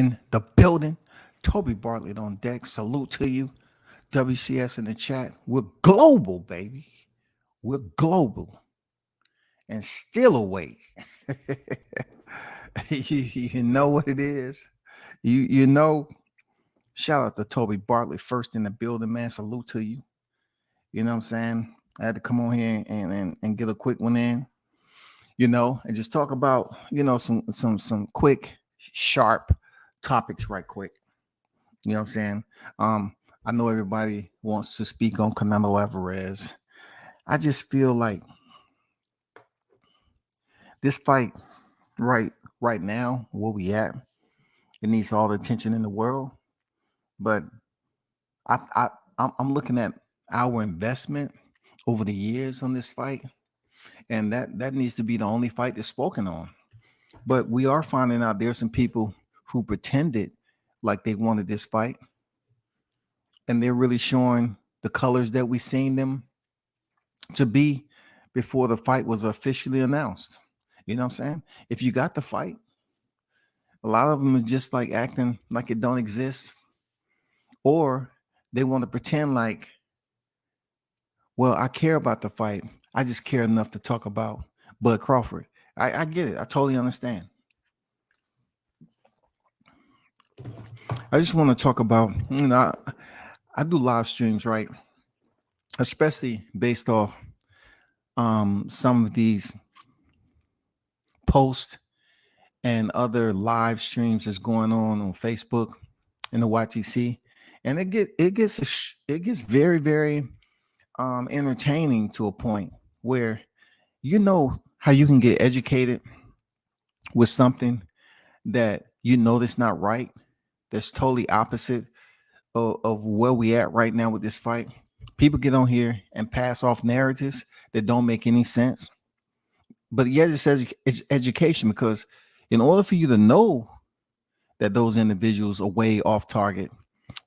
in the building. Toby Bartlett on deck. Salute to you. WCS in the chat. We're global, baby. We're global and still awake. you know what it is. You know. Shout out to Toby Bartlett first in the building, man. Salute to you. You know what I'm saying? I had to come on here and get a quick one in. And just talk about some quick, sharp topics right quick. You know what I'm saying? I know everybody wants to speak on Canelo Alvarez. I just feel like this fight right now, where we at, it needs all the attention in the world. But I'm looking at our investment over the years on this fight, and that needs to be the only fight that's spoken on. But we are finding out there's some people who pretended like they wanted this fight, and they're really showing the colors that we seen them to be before the fight was officially announced. You know what I'm saying? If you got the fight, a lot of them are just like acting like it don't exist, or they want to pretend like, well, I care about the fight. I just care enough to talk about Bud Crawford. I get it. I totally understand. I just want to talk about, I do live streams, right? Especially based off some of these posts and other live streams that's going on Facebook in the YTC, and it gets very, very entertaining to a point where how you can get educated with something that that's not right, that's totally opposite of where we at right now with this fight. People get on here and pass off narratives that don't make any sense, but yet it says it's education, because in order for you to know that those individuals are way off target,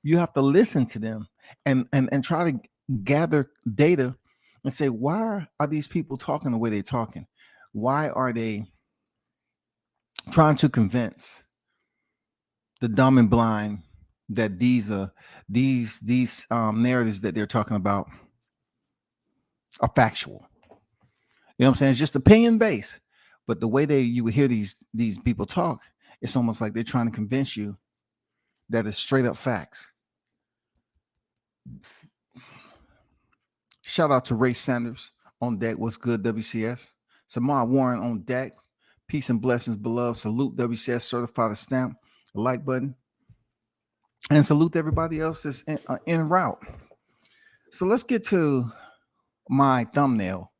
you have to listen to them and try to gather data and say, why are these people talking the way they're talking? Why are they trying to convince the dumb and blind that these narratives that they're talking about are factual? You know what I'm saying? It's just opinion based, but the way you would hear these people talk, it's almost like they're trying to convince you that it's straight up facts. Shout out to Ray Sanders on deck. What's good, WCS? Samar Warren on deck. Peace and blessings, beloved. Salute WCS, certified a stamp, a like button, and salute to everybody else that's en route. So let's get to my thumbnail.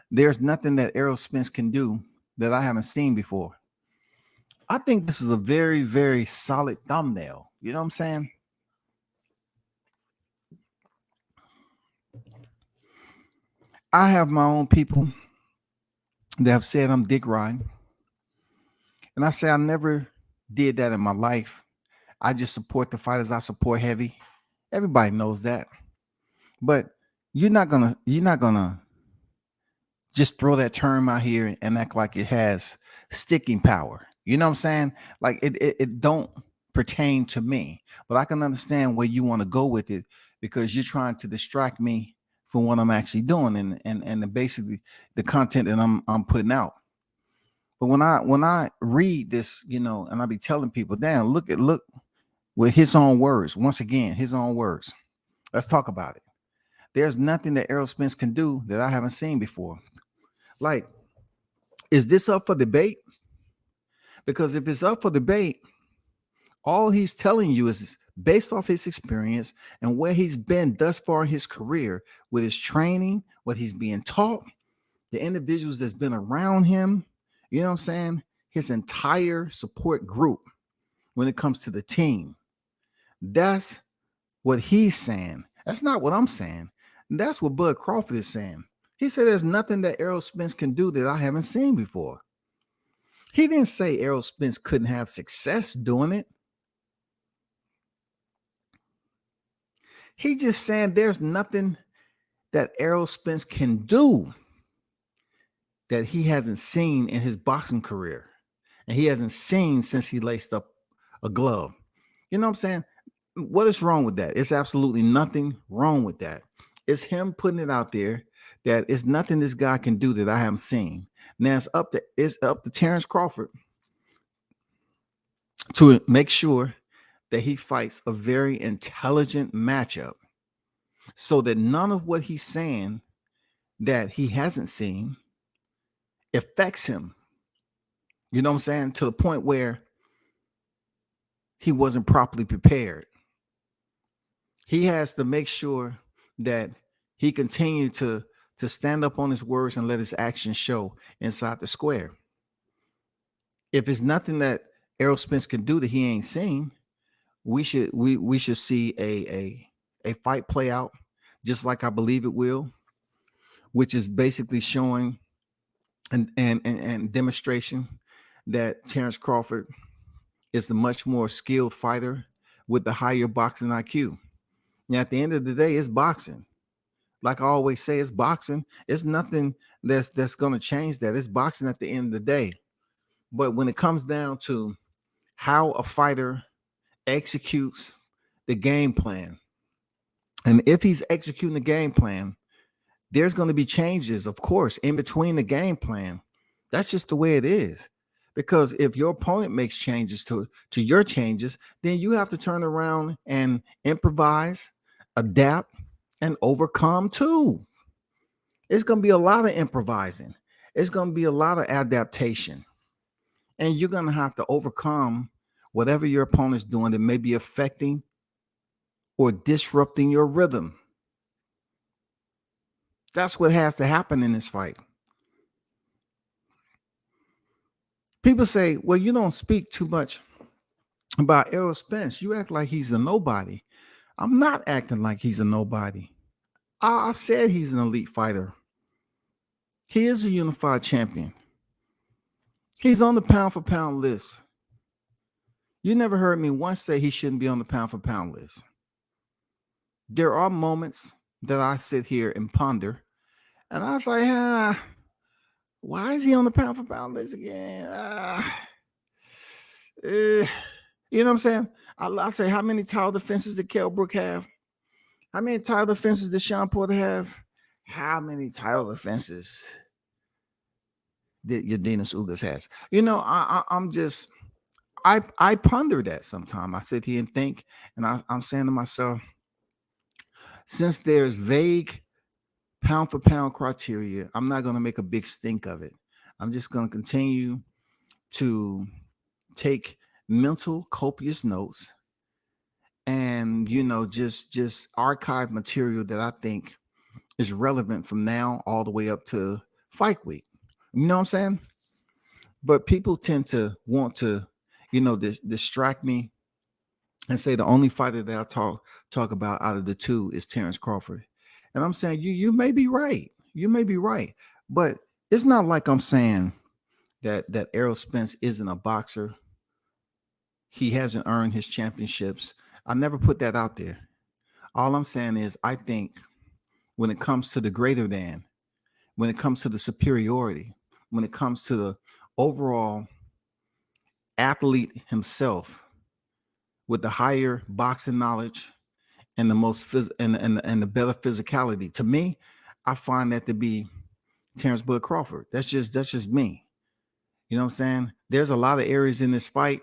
There's nothing that Errol Spence can do that I haven't seen before. I think this is a very, very solid thumbnail. You know what I'm saying? I have my own people that have said I'm dick riding. And I say I never did that in my life. I just support the fighters I support heavy. Everybody knows that. But you're not gonna just throw that term out here and act like it has sticking power. You know what I'm saying? Like it don't pertain to me. But I can understand where you want to go with it, because you're trying to distract me from what I'm actually doing and basically the content that I'm putting out. But when I read this, and I be telling people, damn, look with his own words. Once again, his own words. Let's talk about it. There's nothing that Errol Spence can do that I haven't seen before. Like, is this up for debate? Because if it's up for debate, all he's telling you is based off his experience and where he's been thus far in his career, with his training, what he's being taught, the individuals that's been around him, you know what I'm saying? His entire support group when it comes to the team. That's what he's saying. That's not what I'm saying. That's what Bud Crawford is saying. He said there's nothing that Errol Spence can do that I haven't seen before. He didn't say Errol Spence couldn't have success doing it. He just saying there's nothing that Errol Spence can do that he hasn't seen in his boxing career. And he hasn't seen since he laced up a glove. You know what I'm saying? What is wrong with that? It's absolutely nothing wrong with that. It's him putting it out there that it's nothing this guy can do that I haven't seen. Now it's up to Terrence Crawford to make sure that he fights a very intelligent matchup so that none of what he's saying that he hasn't seen affects him. You know what I'm saying? To the point where he wasn't properly prepared. He has to make sure that he continued to stand up on his words and let his actions show inside the square. If it's nothing that Errol Spence can do that he ain't seen, we should see a fight play out just like I believe it will, which is basically showing and demonstration that Terrence Crawford is the much more skilled fighter with the higher boxing IQ. Now, at the end of the day, it's boxing. Like I always say, it's boxing. It's nothing that's going to change that. It's boxing at the end of the day. But when it comes down to how a fighter executes the game plan, and if he's executing the game plan, there's going to be changes, of course, in between the game plan. That's just the way it is. Because if your opponent makes changes to your changes, then you have to turn around and improvise, adapt, and overcome too. It's going to be a lot of improvising. It's going to be a lot of adaptation. And you're going to have to overcome whatever your opponent's doing that may be affecting or disrupting your rhythm. That's what has to happen in this fight. People say, well, you don't speak too much about Errol Spence. You act like he's a nobody. I'm not acting like he's a nobody. I've said he's an elite fighter. He is a unified champion. He's on the pound for pound list. You never heard me once say he shouldn't be on the pound for pound list. There are moments that I sit here and ponder, and I was like, why is he on the pound for pound list again? You know what I'm saying? I say, how many title defenses did Kell Brook have? How many title defenses did Sean Porter have? How many title defenses did Yadinas Ugas has? You know, I ponder that sometimes. I sit here and think, and I'm saying to myself, since there's vague pound for pound criteria, I'm not going to make a big stink of it. I'm just going to continue to take mental copious notes and just archive material that I think is relevant from now all the way up to fight week. You know what I'm saying? But people tend to want to, distract me and say the only fighter that I talk about out of the two is Terrence Crawford. And I'm saying you may be right. You may be right. But it's not like I'm saying that Errol Spence isn't a boxer. He hasn't earned his championships. I never put that out there. All I'm saying is I think when it comes to the greater than, when it comes to the superiority, when it comes to the overall athlete himself with the higher boxing knowledge and the most and the better physicality, to me, I find that to be Terrence Bud Crawford. That's just me. You know what I'm saying? There's a lot of areas in this fight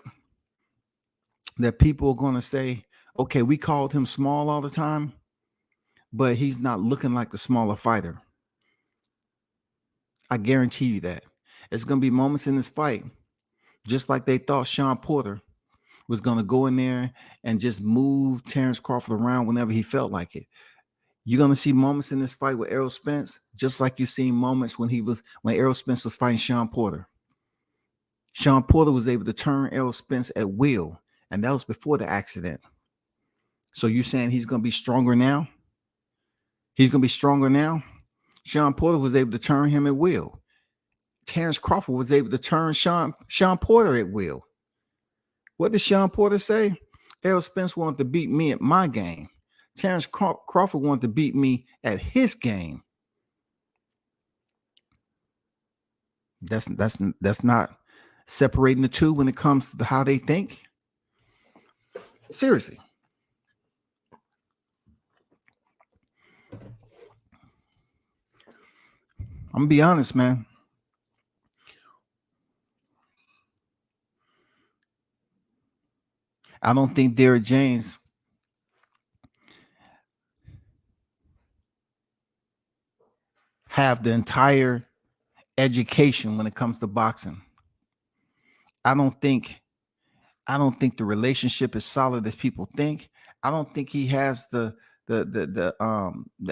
that people are going to say, okay, we called him small all the time, but he's not looking like the smaller fighter. I guarantee you that. It's going to be moments in this fight, just like they thought Sean Porter was going to go in there and just move Terrence Crawford around whenever he felt like it. You're going to see moments in this fight with Errol Spence, just like you've seen moments when Errol Spence was fighting Sean Porter. Sean Porter was able to turn Errol Spence at will, and that was before the accident. So you saying he's going to be stronger now? He's going to be stronger now? Sean Porter was able to turn him at will. Terrence Crawford was able to turn Sean Porter at will. What did Sean Porter say? Errol Spence wanted to beat me at my game. Terrence Crawford wanted to beat me at his game. That's not separating the two when it comes to how they think. Seriously. I'm gonna be honest, man. I don't think Derrick James have the entire education when it comes to boxing. I don't think I don't think the relationship is solid as people think. I don't think he has the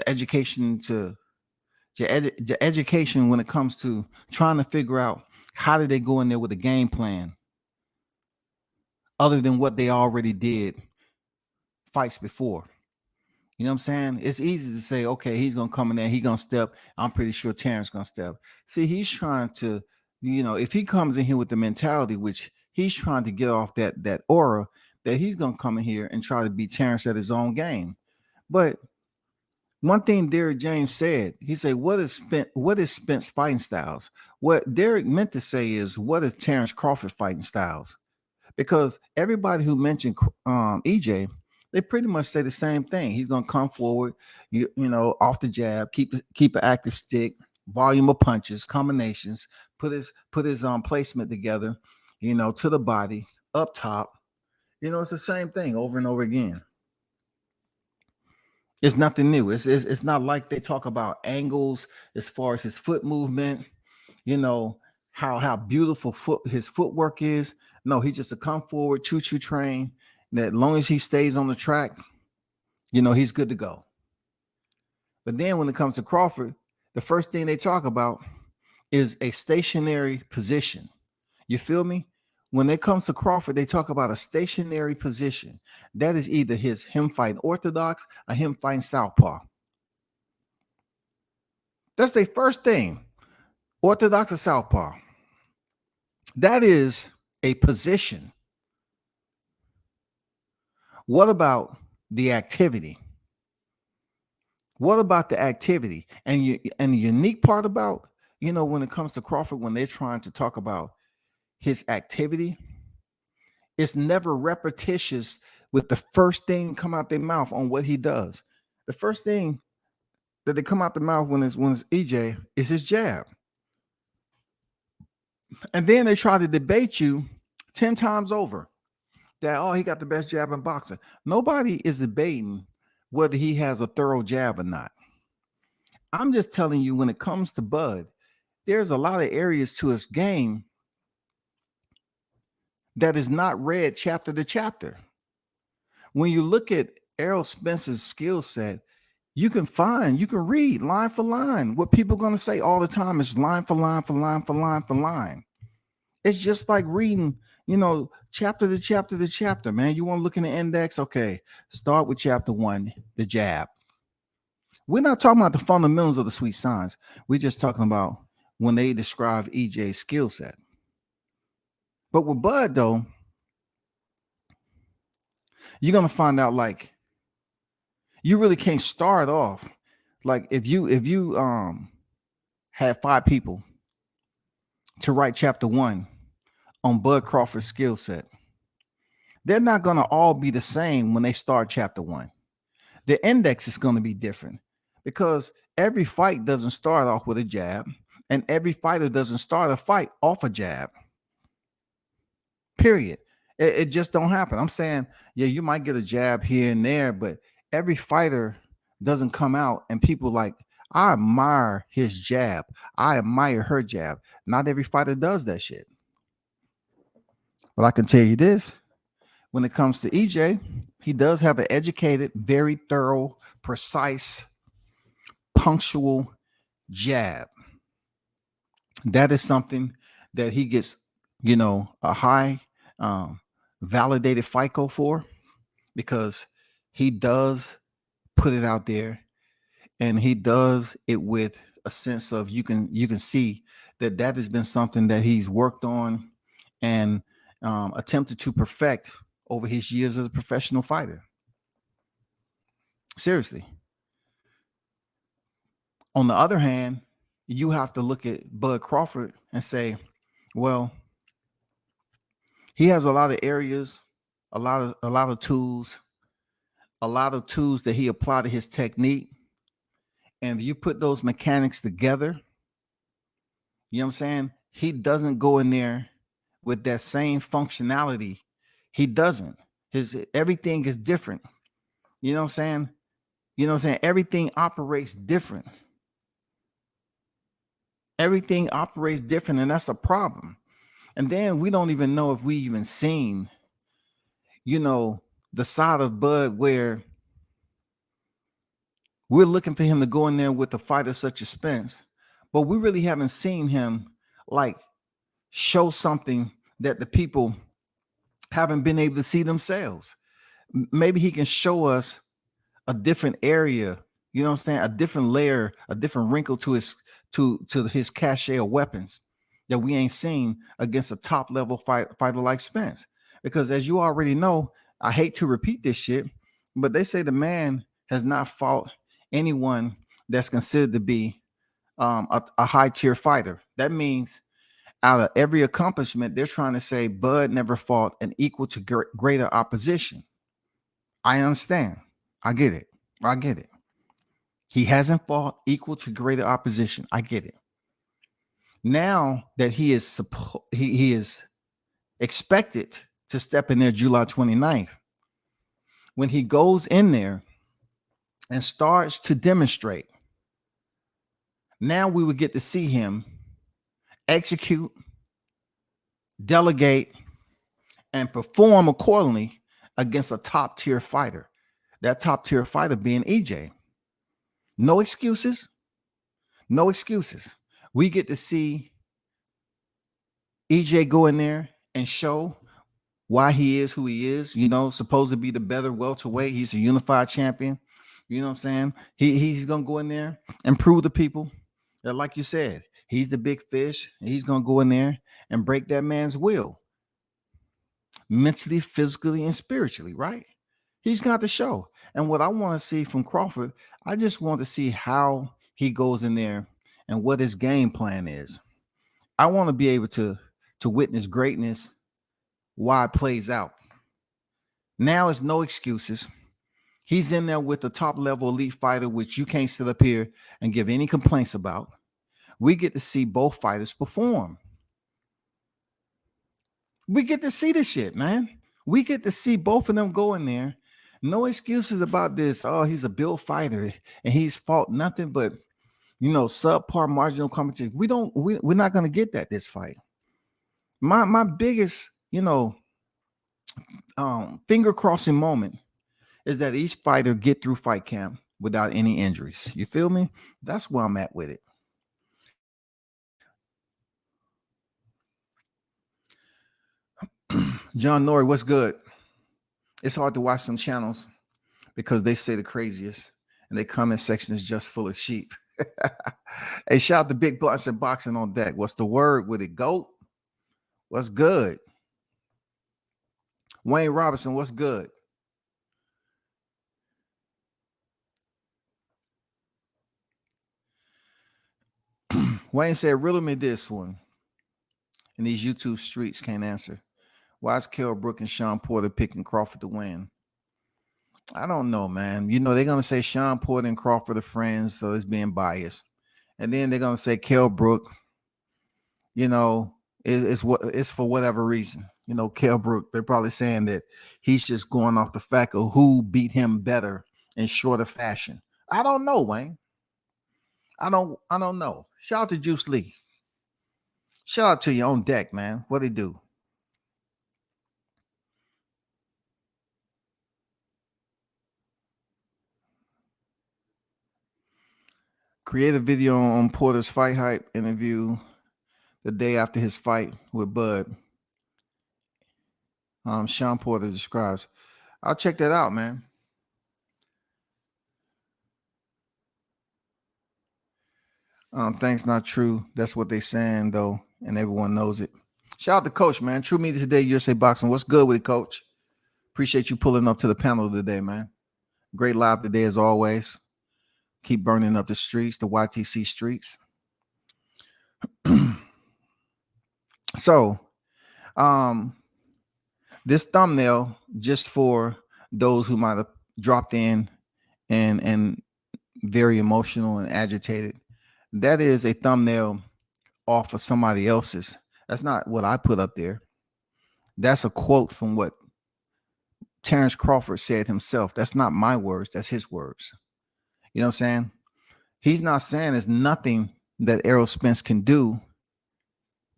education the education when it comes to trying to figure out how did they go in there with a game plan other than what they already did fights before. You know what I'm saying? It's easy to say, okay, he's gonna come in there, he's gonna step. I'm pretty sure Terrence gonna step. See, he's trying to, if he comes in here with the mentality, which he's trying to get off that aura, that he's gonna come in here and try to beat Terrence at his own game. But one thing Derrick James said, he said, what is Spence fighting styles? What Derrick meant to say is, what is Terrence Crawford fighting styles? Because everybody who mentioned EJ, they pretty much say the same thing. He's gonna come forward, off the jab, keep an active stick, volume of punches, combinations, put his placement together, to the body, up top. It's the same thing over and over again. It's nothing new. It's not like they talk about angles as far as his foot movement, you know, how beautiful his footwork is. No, he's just a come forward, choo-choo train. That long as he stays on the track, he's good to go. But then when it comes to Crawford, the first thing they talk about is a stationary position. You feel me? When it comes to Crawford, they talk about a stationary position. That is either him fighting orthodox or him fighting southpaw. That's the first thing. Orthodox or southpaw. That is a position. What about the activity? What about the activity? And the unique part about, when it comes to Crawford, when they're trying to talk about his activity, it's never repetitious with the first thing come out their mouth on what he does. The first thing that they come out the mouth when it's EJ is his jab. And then they try to debate you 10 times over that, he got the best jab in boxing. Nobody is debating whether he has a thorough jab or not. I'm just telling you, when it comes to Bud, there's a lot of areas to his game that is not read chapter to chapter. When you look at Errol Spence's skill set, you can read line for line. What people are going to say all the time is line for line for line for line for line. It's just like reading, chapter to chapter to chapter, man. You want to look in the index? Okay, start with chapter 1, the jab. We're not talking about the fundamentals of the sweet signs. We're just talking about when they describe EJ's skill set. But with Bud, though, you're going to find out, like, you really can't start off. Like, if you had 5 people to write chapter 1 on Bud Crawford's skill set, they're not going to all be the same when they start chapter 1. The index is going to be different because every fight doesn't start off with a jab, and every fighter doesn't start a fight off a jab. Period. It just don't happen. I'm saying, yeah, you might get a jab here and there, but every fighter doesn't come out and people like, I admire his jab. I admire her jab. Not every fighter does that shit. But I can tell you this, when it comes to EJ, he does have an educated, very thorough, precise, punctual jab. That is something that he gets, a high validated FICO for, because he does put it out there and he does it with a sense of, you can see that has been something that he's worked on and attempted to perfect over his years as a professional fighter. Seriously. On the other hand, you have to look at Bud Crawford and say, well, he has a lot of areas a lot of tools, that he applied to his technique. And if you put those mechanics together, you know what I'm saying? He doesn't go in there with that same functionality. He doesn't. His everything is different. You know what I'm saying? Everything operates different. Everything operates different, and that's a problem. And then we don't even know if we even seen, the side of Bud where we're looking for him to go in there with a fighter such as Spence, but we really haven't seen him like show something that the people haven't been able to see themselves. Maybe he can show us a different area, you know what I'm saying? A different layer, a different wrinkle to his cachet of weapons that we ain't seen against a top level fighter like Spence. Because as you already know, I hate to repeat this shit, but they say the man has not fought anyone that's considered to be a high tier fighter. That means out of every accomplishment, they're trying to say Bud never fought an equal to greater opposition. I understand. I get it. I get it. He hasn't fought equal to greater opposition. I get it. Now that he is expected to step in there July 29th, when he goes in there and starts to demonstrate, now we would get to see him execute, delegate, and perform accordingly against a top tier fighter. That top tier fighter being EJ. No excuses. No excuses. We get to see EJ go in there and show why he is who he is, supposed to be the better welterweight. He's a unified champion. You know what I'm saying? He's going to go in there and prove to people that, like you said, he's the big fish. And he's going to go in there and break that man's will mentally, physically, and spiritually, right? He's got the show. And what I want to see from Crawford, I just want to see how he goes in there and what his game plan is. I want to be able to witness greatness while it plays out. Now it's no excuses. He's in there with a top level elite fighter, which you can't sit up here and give any complaints about. We get to see both fighters perform. We get to see this shit, man. We get to see both of them go in there. No excuses about this. Oh, he's a built fighter and he's fought nothing but, subpar marginal competition. We're not going to get that this fight. My biggest, finger crossing moment is that each fighter get through fight camp without any injuries. You feel me? That's where I'm at with it. John Nori, what's good? It's hard to watch some channels because they say the craziest and their comment section is just full of sheep. Hey, shout out to Big Blunts and Boxing on deck. What's the word with it, GOAT? What's good? Wayne Robinson, what's good? Wayne said, riddle me this one. And these YouTube streets can't answer. Why is Kell Brook and Sean Porter picking Crawford to win? I don't know, man. They're going to say Sean Porter and Crawford are friends, so it's being biased. And then they're going to say Kell Brook, it's for whatever reason. Kell Brook, they're probably saying that he's just going off the fact of who beat him better in shorter fashion. I don't know, Wayne. I don't know. Shout out to Juice Lee. Shout out to your own deck, man. What he do? Create a video on Porter's fight hype interview the day after his fight with Bud. Sean Porter describes. I'll check that out, man. Things not true. That's what they saying though, and everyone knows it. Shout out to Coach, man. True Media Today, USA Boxing. What's good with it, Coach? Appreciate you pulling up to the panel today, man. Great live today as always. Keep burning up the streets, the YTC streets. So, This thumbnail, just for those who might have dropped in and very emotional and agitated, that is a thumbnail off of somebody else's. That's not what I put up there. That's a quote from what Terrence Crawford said himself. That's not my words. That's his words. You know what I'm saying? He's not saying there's nothing that Errol Spence can do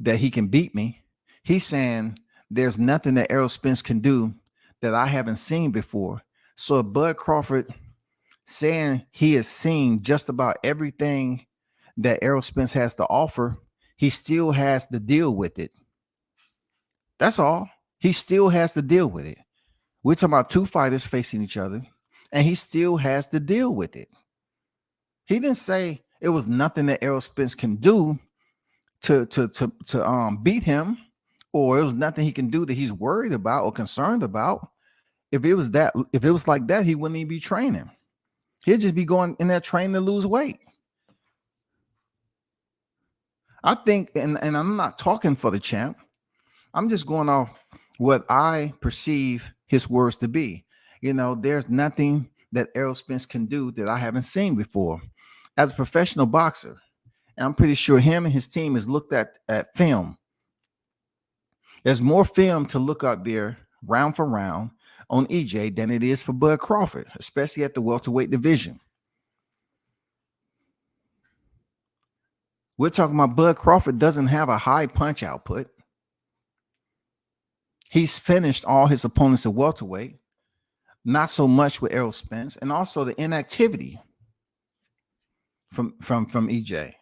that he can beat me. He's saying there's nothing that Errol Spence can do that I haven't seen before. So Bud Crawford saying he has seen just about everything that Errol Spence has to offer, he still has to deal with it. That's all. He still has to deal with it. We're talking about two fighters facing each other, and he still has to deal with it. He didn't say it was nothing that Errol Spence can do to beat him, or it was nothing he can do that he's worried about or concerned about. If it was like that, he wouldn't even be training. He'd just be going in there training to lose weight. I think, and I'm not talking for the champ. I'm just going off what I perceive his words to be. You know, there's nothing that Errol Spence can do that I haven't seen before. As a professional boxer, and I'm pretty sure him and his team has looked at film. There's more film to look up there round for round on EJ than it is for Bud Crawford, especially at the welterweight division. We're talking about Bud Crawford doesn't have a high punch output. He's finished all his opponents at welterweight, not so much with Errol Spence, and also the inactivity from EJ.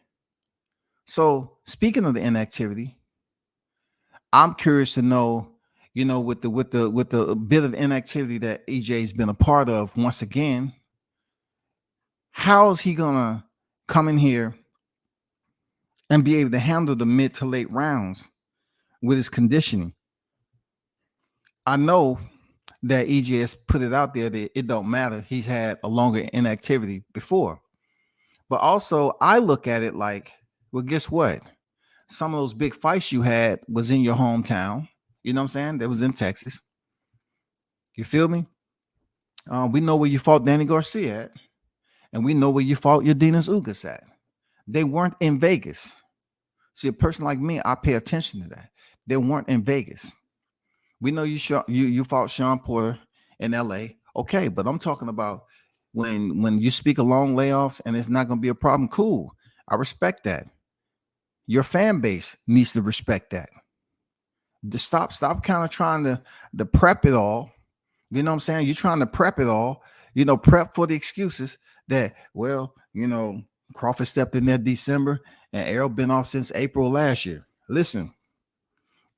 So speaking of the inactivity, I'm curious to know, you know, with the bit of inactivity that EJ's been a part of, once again, how is he gonna come in here and be able to handle the mid to late rounds with his conditioning? I know that EJ has put it out there that it don't matter. He's had a longer inactivity before. But also I look at it like, well, guess what? Some of those big fights you had was in your hometown. You know what I'm saying? That was in Texas. You feel me? We know where you fought Danny Garcia at, and we know where you fought your Dinas Ugas at. They weren't in Vegas. See, a person like me, I pay attention to that. They weren't in Vegas. We know you fought Sean Porter in LA. Okay, but I'm talking about when you speak of long layoffs and it's not going to be a problem. Cool. I respect that. Your fan base needs to respect that. Stop kind of trying to prep it all. You know what I'm saying? You're trying to prep it all, you know, prep for the excuses that, well, you know, Crawford stepped in there December and Errol been off since April last year. Listen,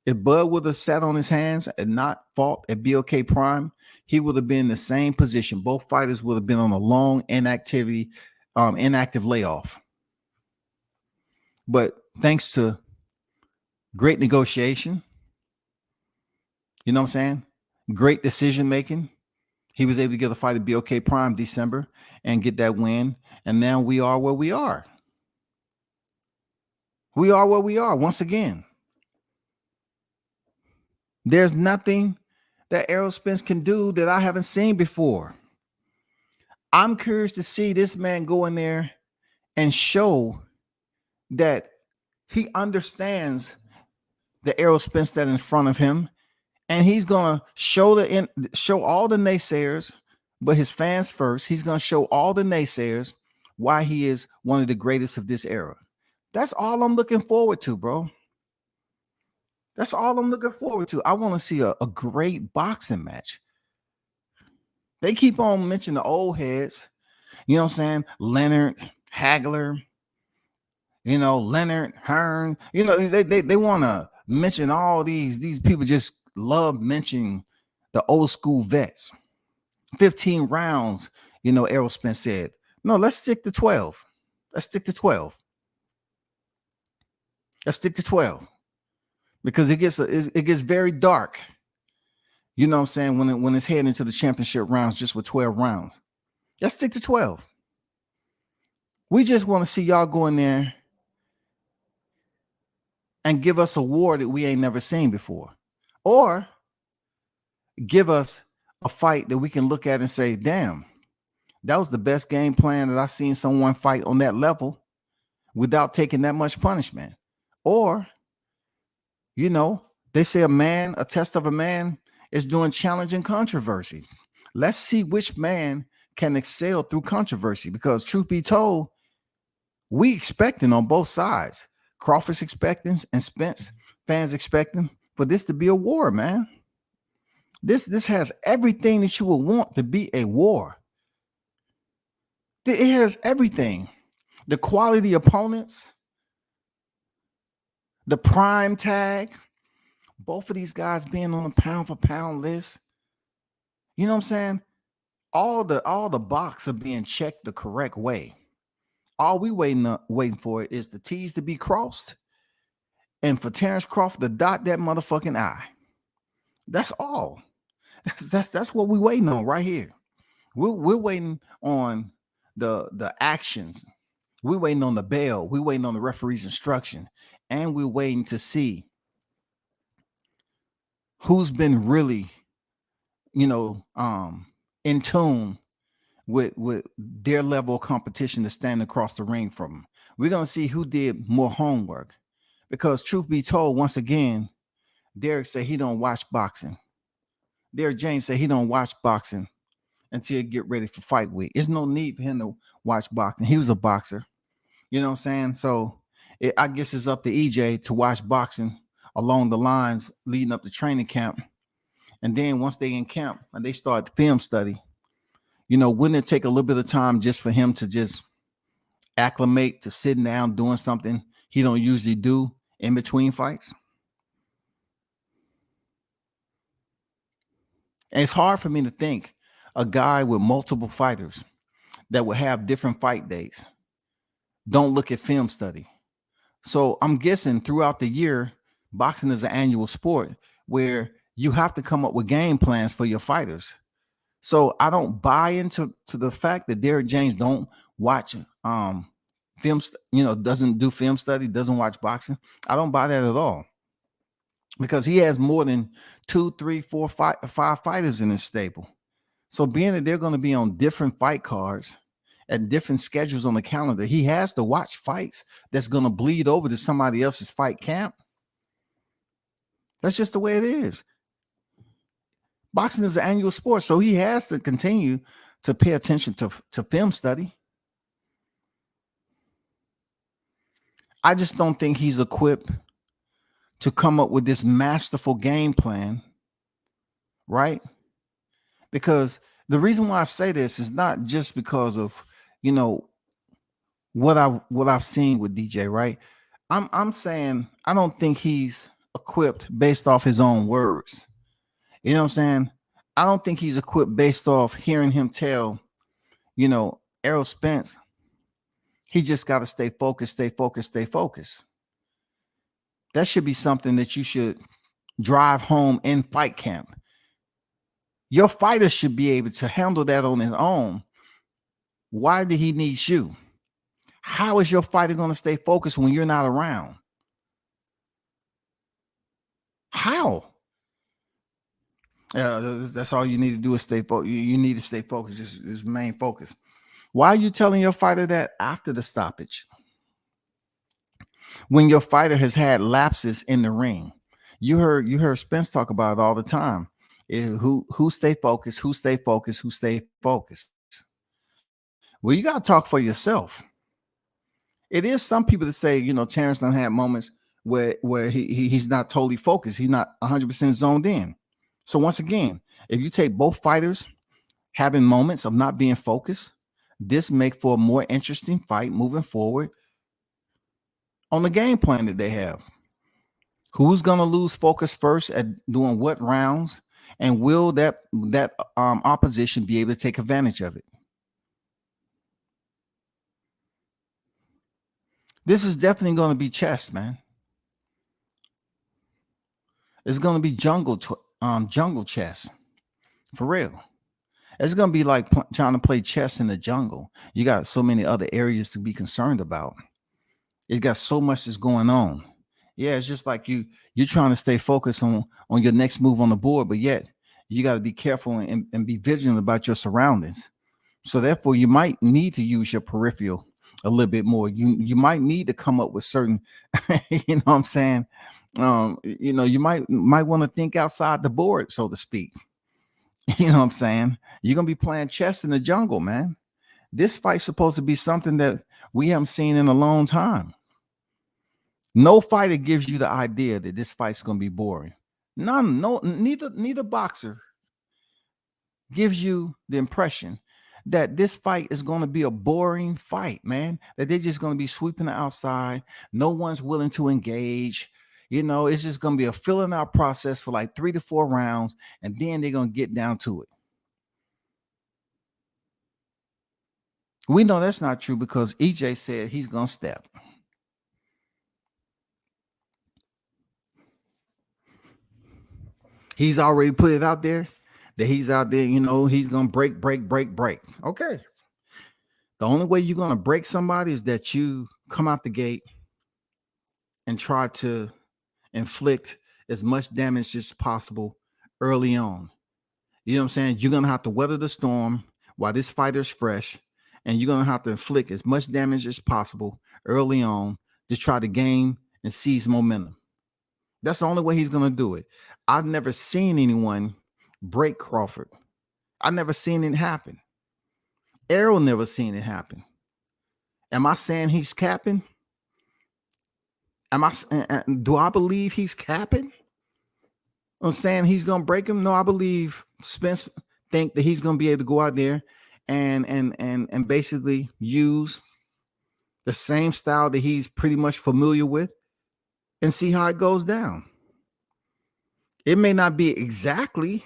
if Bud would have sat on his hands and not fought at BOK Prime, he would have been in the same position. Both fighters would have been on a long inactive layoff. But thanks to great negotiation, you know what I'm saying? Great decision making, he was able to get a fight at BOK Prime December and get that win. And now we are where we are. We are where we are once again. There's nothing that Errol Spence can do that I haven't seen before. I'm curious to see this man go in there and show that he understands the Errol Spence that in front of him, and he's gonna show all the naysayers, but his fans first. He's gonna show all the naysayers why he is one of the greatest of this era. That's all I'm looking forward to, bro. That's all I'm looking forward to. I want to see a great boxing match. They keep on mentioning the old heads. You know what I'm saying? Leonard, Hagler, you know, Leonard, Hearn. You know, they want to mention all these people, just love mentioning the old school vets. 15 rounds, you know, Errol Spence said. No, let's stick to 12. Let's stick to 12. Let's stick to 12. Because it gets very dark. You know what I'm saying? When it's heading into the championship rounds just with 12 rounds. Let's stick to 12. We just want to see y'all go in there and give us a war that we ain't never seen before. Or give us a fight that we can look at and say, damn, that was the best game plan that I've seen someone fight on that level without taking that much punishment. Or, you know, they say a test of a man is doing challenging controversy. Let's see which man can excel through controversy, because truth be told, we expecting on both sides. Crawford's expecting and Spence fans expecting for this to be a war, man. This has everything that you would want to be a war. It has everything. The quality opponents, the prime tag, both of these guys being on the pound for pound list. You know what I'm saying? All the box are being checked the correct way. All we waiting for is the T's to be crossed and for Terrence Crawford to dot that motherfucking I. That's all. That's what we waiting on right here. We're waiting on the actions. We're waiting on the bell. We're waiting on the referee's instruction, and we're waiting to see who's been really, you know, in tune with their level of competition to stand across the ring from them. We're gonna see who did more homework, because truth be told, once again, Derek said he don't watch boxing. Derek James said he don't watch boxing until you get ready for fight week. There's no need for him to watch boxing. He was a boxer. You know what I'm saying? So I guess it's up to EJ to watch boxing along the lines leading up to training camp. And then once they in camp and they start the film study, you know, wouldn't it take a little bit of time just for him to just acclimate to sitting down doing something he don't usually do in between fights? And it's hard for me to think a guy with multiple fighters that would have different fight days don't look at film study. So I'm guessing throughout the year, boxing is an annual sport where you have to come up with game plans for your fighters. So I don't buy into the fact that Derek James don't watch film, doesn't do film study, doesn't watch boxing. I don't buy that at all, because he has more than 2, 3, 4, 5 fighters in his stable. So being that they're going to be on different fight cards and different schedules on the calendar, he has to watch fights that's going to bleed over to somebody else's fight camp. That's just the way it is. Boxing is an annual sport, so he has to continue to pay attention to film study. I just don't think he's equipped to come up with this masterful game plan, right? Because the reason why I say this is not just because of, you know, what I've seen with DJ, right? I'm saying I don't think he's equipped based off his own words. You know what I'm saying? I don't think he's equipped based off hearing him tell, you know, Errol Spence, he just got to stay focused, stay focused, stay focused. That should be something that you should drive home in fight camp. Your fighter should be able to handle that on his own. Why did he need you? How is your fighter going to stay focused when you're not around? How? That's all you need to do is stay focused. You need to stay focused. Is main focus. Why are you telling your fighter that after the stoppage? When your fighter has had lapses in the ring. You heard Spence talk about it all the time. Who stay focused, who stay focused, who stay focused. Well, you got to talk for yourself. It is some people that say, you know, Terrence done had moments where he's not totally focused. He's not 100% zoned in. So once again, if you take both fighters having moments of not being focused, this make for a more interesting fight moving forward on the game plan that they have. Who's going to lose focus first at doing what rounds, and will that opposition be able to take advantage of it? This is definitely going to be chess, man. It's going to be jungle chess, for real. It's going to be like trying to play chess in the jungle. You got so many other areas to be concerned about. It's got so much that's going on. Yeah, it's just like you're trying to stay focused on your next move on the board, but yet You got to be careful and be vigilant about your surroundings. So therefore, you might need to use your peripheral a little bit more. You might need to come up with certain, you know what I'm saying? You might want to think outside the board, so to speak. You know what I'm saying? You're gonna be playing chess in the jungle, man. This fight's supposed to be something that we haven't seen in a long time. No fighter gives you the idea that this fight's gonna be boring. None, no, neither boxer gives you the impression that this fight is going to be a boring fight, man. That they're just going to be sweeping the outside. No one's willing to engage. It's just going to be a filling out process for like 3 to 4 rounds, and then they're going to get down to it. We know that's not true because EJ said he's going to step. He's already put it out there that he's out there, he's going to break. Okay. The only way you're going to break somebody is that you come out the gate and try to inflict as much damage as possible early on. You know what I'm saying? You're going to have to weather the storm while this fighter's fresh, and you're going to have to inflict as much damage as possible early on to try to gain and seize momentum. That's the only way he's going to do it. I've never seen anyone break Crawford. I've never seen it happen. Errol never seen it happen. Am I saying he's capping? Do I believe he's capping? I'm saying he's gonna break him. No, I believe Spence think that he's gonna be able to go out there and basically use the same style that he's pretty much familiar with and see how it goes down. It may not be exactly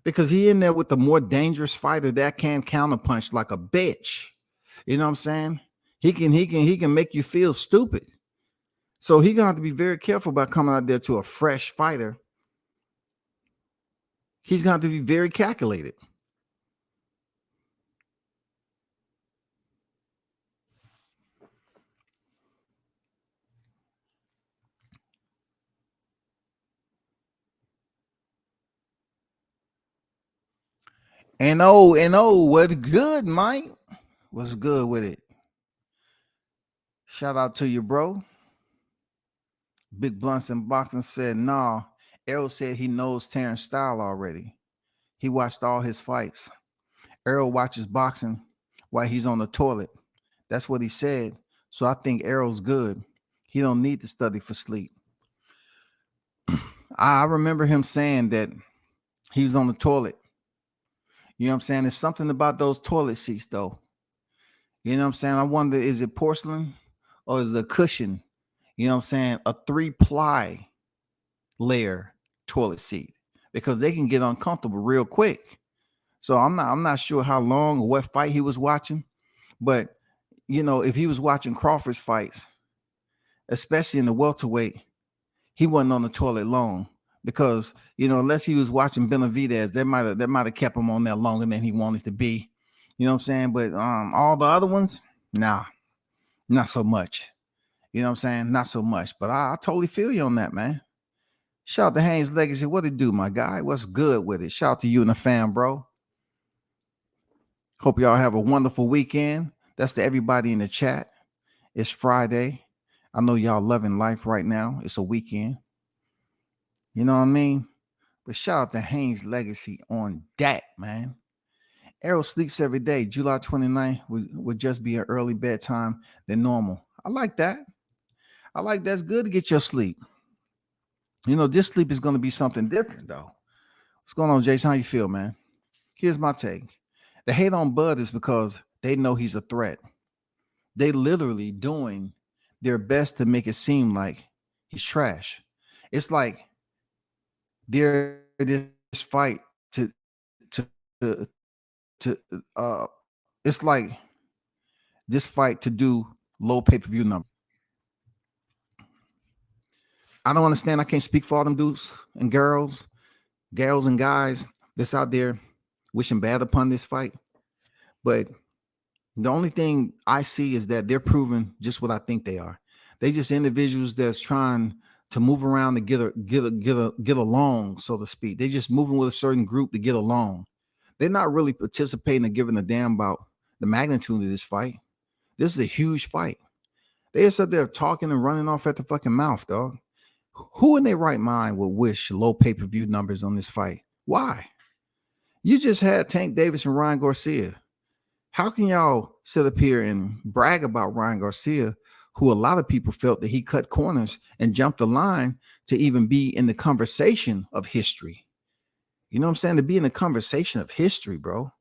because he in there with the more dangerous fighter that can counterpunch like a bitch. You know what I'm saying? He can make you feel stupid. So he's gonna have to be very careful about coming out there to a fresh fighter. He's going to have to be very calculated. What's good, Mike? What's good with it? Shout out to you, bro. Big Blunts and Boxing said, nah. Errol said he knows Terrence's style already. He watched all his fights. Errol watches boxing while he's on the toilet. That's what he said. So I think Errol's good. He don't need to study for sleep. I remember him saying that he was on the toilet. You know what I'm saying? There's something about those toilet seats, though. You know what I'm saying? I wonder, is it porcelain or is it a cushion? You know what I'm saying? A 3-ply layer toilet seat, because they can get uncomfortable real quick. So I'm not sure how long or what fight he was watching, but if he was watching Crawford's fights, especially in the welterweight, he wasn't on the toilet long because unless he was watching Benavidez, that might have kept him on there longer than he wanted to be. You know what I'm saying? But all the other ones, nah, not so much. You know what I'm saying? Not so much. But I totally feel you on that, man. Shout out to Haynes Legacy. What it do, my guy? What's good with it? Shout out to you and the fam, bro. Hope y'all have a wonderful weekend. That's to everybody in the chat. It's Friday. I know y'all loving life right now. It's a weekend. You know what I mean? But shout out to Haynes Legacy on that, man. Errol sleeps every day. July 29th would just be an early bedtime than normal. I like that. I like that's good to get your sleep. This sleep is going to be something different, though. What's going on, Jason? How you feel, man? Here's my take. The hate on Bud is because they know he's a threat. They literally doing their best to make it seem like he's trash. It's like they're this fight to it's like this fight to do low pay-per-view number. I don't understand. I can't speak for all them dudes and girls and guys that's out there wishing bad upon this fight. But the only thing I see is that they're proving just what I think they are. They just individuals that's trying to move around to get along, so to speak. They're just moving with a certain group to get along. They're not really participating or giving a damn about the magnitude of this fight. This is a huge fight. They just up there talking and running off at the fucking mouth, dog. Who in their right mind would wish low pay-per-view numbers on this fight? Why? You just had Tank Davis and Ryan Garcia. How can y'all sit up here and brag about Ryan Garcia, who a lot of people felt that he cut corners and jumped the line to even be in the conversation of history? You know what I'm saying? To be in the conversation of history, bro.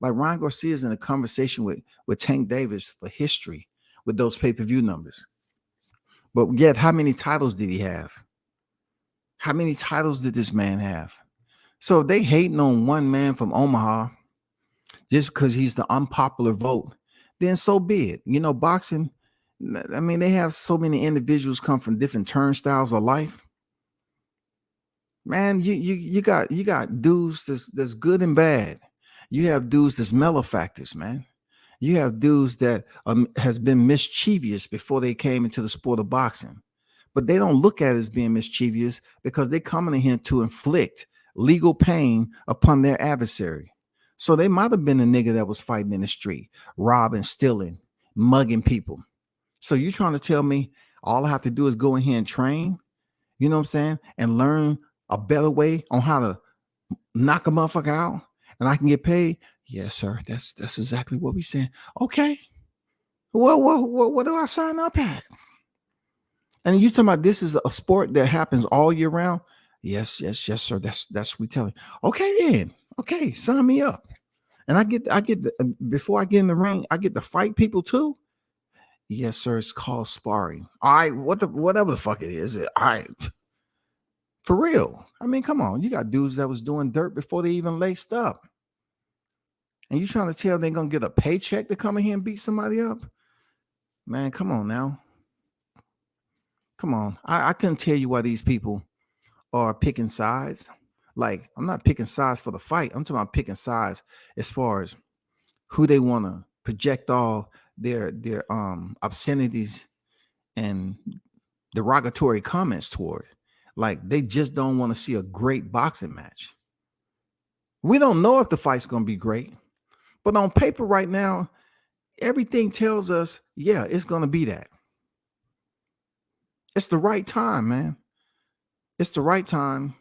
Like Ryan Garcia is in a conversation with Tank Davis for history with those pay-per-view numbers. But yet, how many titles did he have? How many titles did this man have? So they hating on one man from Omaha just because he's the unpopular vote, then so be it. You know, boxing, I mean, they have so many individuals come from different turnstiles of life. Man, you got dudes that's good and bad. You have dudes that's malefactors, man. You have dudes that has been mischievous before they came into the sport of boxing, but they don't look at it as being mischievous because they're coming in here to inflict legal pain upon their adversary. So they might have been the nigga that was fighting in the street, robbing, stealing, mugging people. So you trying to tell me all I have to do is go in here and train, you know what I'm saying, and learn a better way on how to knock a motherfucker out, and I can get paid? Yes, sir. That's exactly what we saying. Okay. What do I sign up at? And you talking about this is a sport that happens all year round? Yes, sir. That's what we telling. Okay, then. Okay, sign me up. And I get before I get in the ring, I get to fight people too. Yes, sir. It's called sparring. All right, whatever the fuck it is. All right. For real. I mean, come on. You got dudes that was doing dirt before they even laced up. And you trying to tell they're gonna get a paycheck to come in here and beat somebody up? Man, come on now. Come on. I couldn't tell you why these people are picking sides. Like, I'm not picking sides for the fight. I'm talking about picking sides as far as who they want to project all their obscenities and derogatory comments toward. Like, they just don't want to see a great boxing match. We don't know if the fight's gonna be great, but on paper right now, everything tells us, yeah, it's gonna be that. It's the right time, man. It's the right time.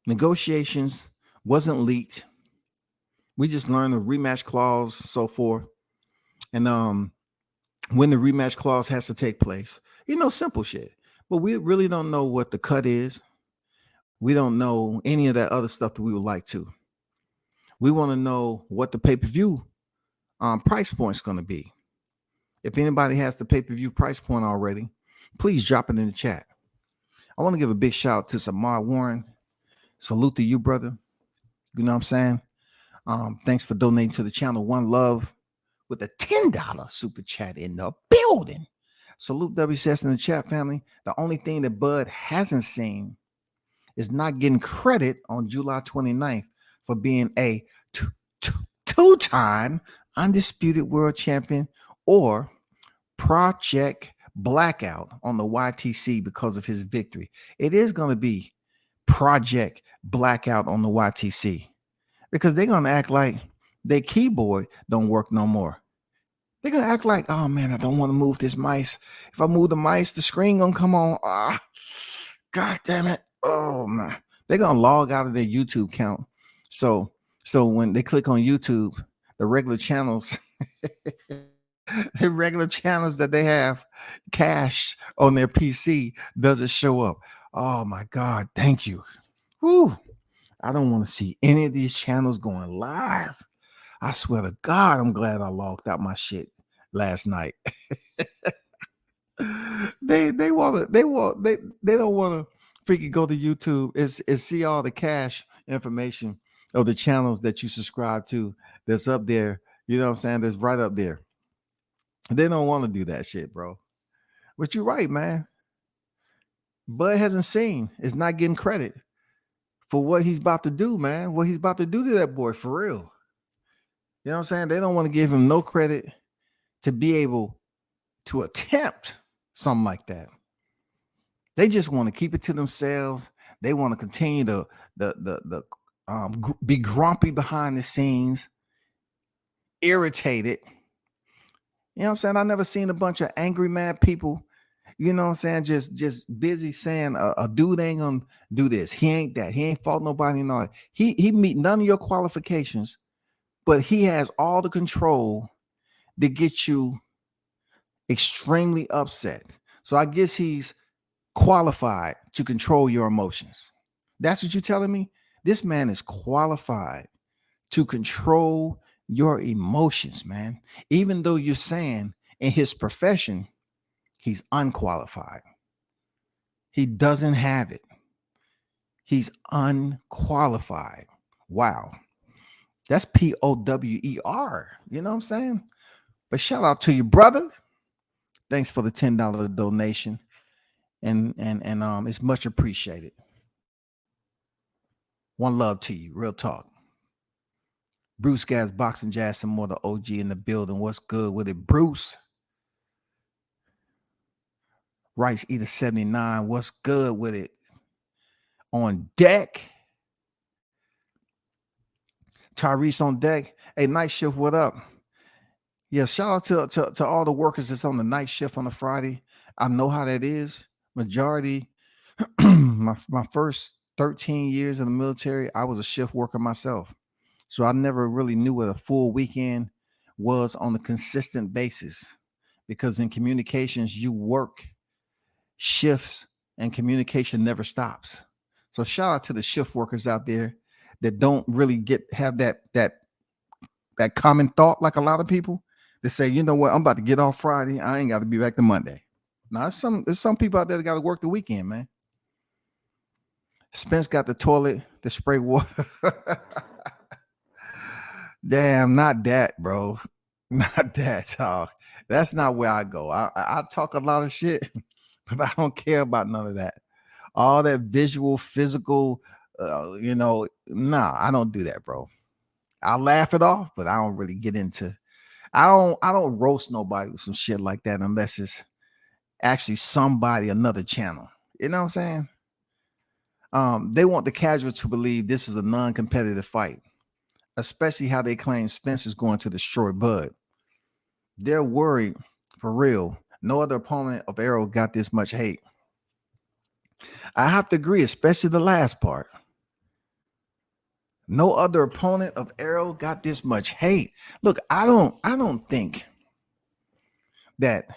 Negotiations wasn't leaked. We just learned the rematch clause, so forth. And when the rematch clause has to take place, simple shit. But we really don't know what the cut is. We don't know any of that other stuff that we would like to. We want to know what the pay-per-view price point is going to be. If anybody has the pay-per-view price point already, please drop it in the chat. I want to give a big shout out to Samar Warren. Salute to you, brother. You know what I'm saying? Thanks for donating to the channel. One love with a $10 super chat in the building. Salute WCS in the chat, family. The only thing that Bud hasn't seen is not getting credit on July 29th for being a two-time undisputed world champion or Project Blackout on the YTC because of his victory. It is going to be Project Blackout on the YTC because they're going to act like their keyboard don't work no more. They're going to act like, oh man, I don't want to move this mice. If I move the mice, the screen going to come on. God damn it. Oh man. They're going to log out of their YouTube account. So when they click on YouTube, the regular channels, the regular channels that they have cached on their PC doesn't show up. Oh my God. Thank you. Whew. I don't want to see any of these channels going live. I swear to God, I'm glad I logged out my shit last night. They don't want to freaking go to YouTube and see all the cache information of the channels that you subscribe to that's up there. You know what I'm saying? That's right up there. They don't want to do that shit, bro. But you're right, man. Bud hasn't seen. It's not getting credit for what he's about to do, man. What he's about to do to that boy, for real. You know what I'm saying? They don't want to give him no credit to be able to attempt something like that. They just want to keep it to themselves. They want to continue to be grumpy behind the scenes, irritated. You know what I'm saying? I never seen a bunch of angry, mad people. You know what I'm saying? Just busy saying a dude ain't gonna do this. He ain't that. He ain't fought nobody and all that. He meet none of your qualifications, but he has all the control to get you extremely upset. So I guess he's qualified to control your emotions. That's what you're telling me? This man is qualified to control your emotions, man. Even though you're saying in his profession, he's unqualified. He doesn't have it. He's unqualified. Wow. That's POWER. You know what I'm saying? But shout out to you, brother. Thanks for the $10 donation. And it's much appreciated. One love to you. Real talk. Bruce Gas Boxing Jazz, some more the OG in the building. What's good with it, Bruce? Rice Eater 79. What's good with it? On deck. Tyrese on deck. Hey, night shift, what up? Yeah, shout out to all the workers that's on the night shift on a Friday. I know how that is. Majority, my first 13 years in the military, I was a shift worker myself. So I never really knew what a full weekend was on a consistent basis, because in communications, you work shifts and communication never stops. So shout out to the shift workers out there that don't really have that common thought like a lot of people that say, you know what, I'm about to get off Friday. I ain't got to be back to Monday. Now, there's some people out there that got to work the weekend, man. Spence got the toilet, the spray water. Damn, not that, bro. Not that, dog. That's not where I go. I talk a lot of shit, but I don't care about none of that. All that visual, physical, nah, I don't do that, bro. I'll laugh it off, but I don't really get into. I don't roast nobody with some shit like that unless it's actually somebody, another channel. You know what I'm saying? They want the casual to believe this is a non-competitive fight, especially how they claim Spence is going to destroy Bud. They're worried for real. No other opponent of Errol got this much hate. I have to agree, especially the last part. No other opponent of Errol got this much hate. Look, I don't think that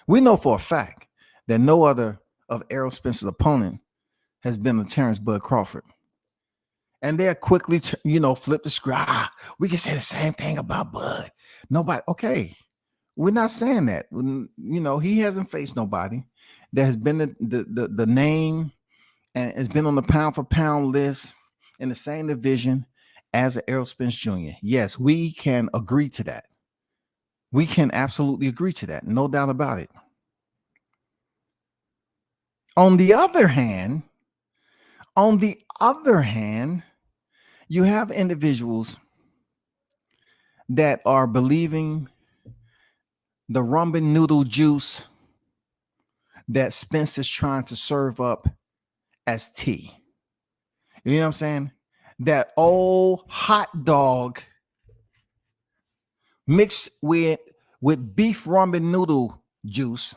we know for a fact that no other of Errol Spence's opponent has been a Terrence Bud Crawford. And they're quickly, flip the script. We can say the same thing about Bud. Nobody, okay. We're not saying that. He hasn't faced nobody that has been the name and has been on the pound for pound list in the same division as Errol Spence Jr. Yes, we can agree to that. We can absolutely agree to that. No doubt about it. On the other hand, you have individuals that are believing the ramen noodle juice that Spence is trying to serve up as tea. You know what I'm saying? That old hot dog mixed with beef ramen noodle juice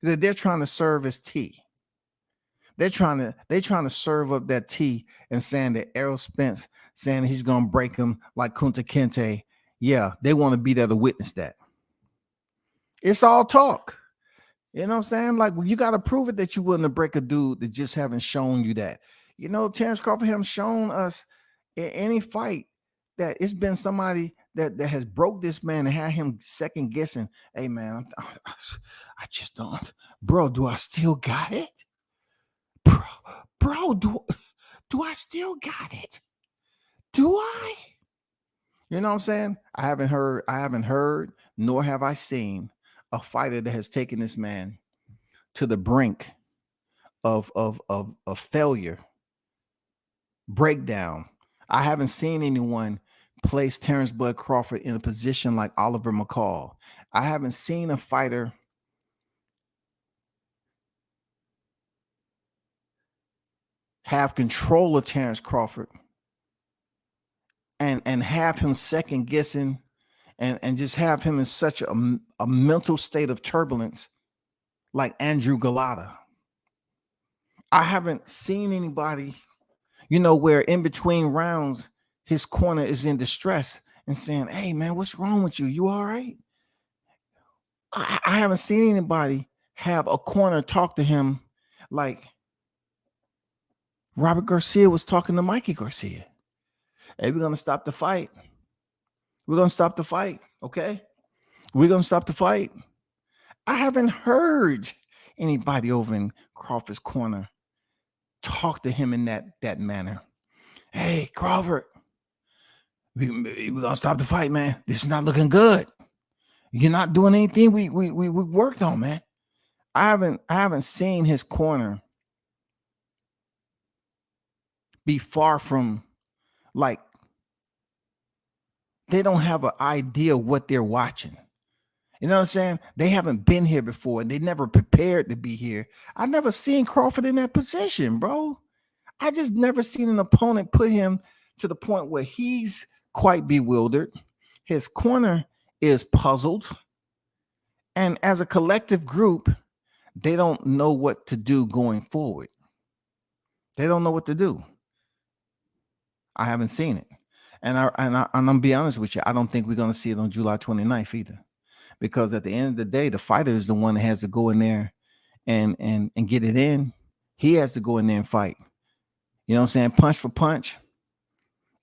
that they're trying to serve as tea. They're trying to serve up that tea and saying that Errol Spence saying he's gonna break him like Kunta Kinte. Yeah, they want to be there to witness that. It's all talk. You know what I'm saying? Like, well, you got to prove it that you willing to break a dude that just haven't shown you that. Terrence Crawford haven't shown us in any fight that it's been somebody that has broke this man and had him second guessing. Hey, man, I just don't. Bro, do I still got it? Bro, do I still got it? Do I? You know what I'm saying? I haven't heard, nor have I seen a fighter that has taken this man to the brink of failure, breakdown. I haven't seen anyone place Terrence Bud Crawford in a position like Oliver McCall. I haven't seen a fighter have control of Terrence Crawford and have him second guessing and just have him in such a mental state of turbulence like Andrew Galata. I haven't seen anybody, where in between rounds, his corner is in distress and saying, "Hey, man, what's wrong with you? You all right?" I haven't seen anybody have a corner talk to him like Robert Garcia was talking to Mikey Garcia. "Hey, we're going to stop the fight. We're going to stop the fight. Okay. We're going to stop the fight." I haven't heard anybody over in Crawford's corner talk to him in that manner. "Hey, Crawford, we're going to stop the fight, man. This is not looking good. You're not doing anything we worked on, man." I haven't seen his corner be far from, like, they don't have an idea what they're watching. You know what I'm saying? They haven't been here before and they never prepared to be here. I never seen Crawford in that position, bro. I just never seen an opponent put him to the point where he's quite bewildered. His corner is puzzled. And as a collective group, they don't know what to do going forward. They don't know what to do. I haven't seen it. And I'm gonna be honest with you, I don't think we're gonna see it on July 29th either. Because at the end of the day, the fighter is the one that has to go in there and get it in. He has to go in there and fight. You know what I'm saying? Punch for punch.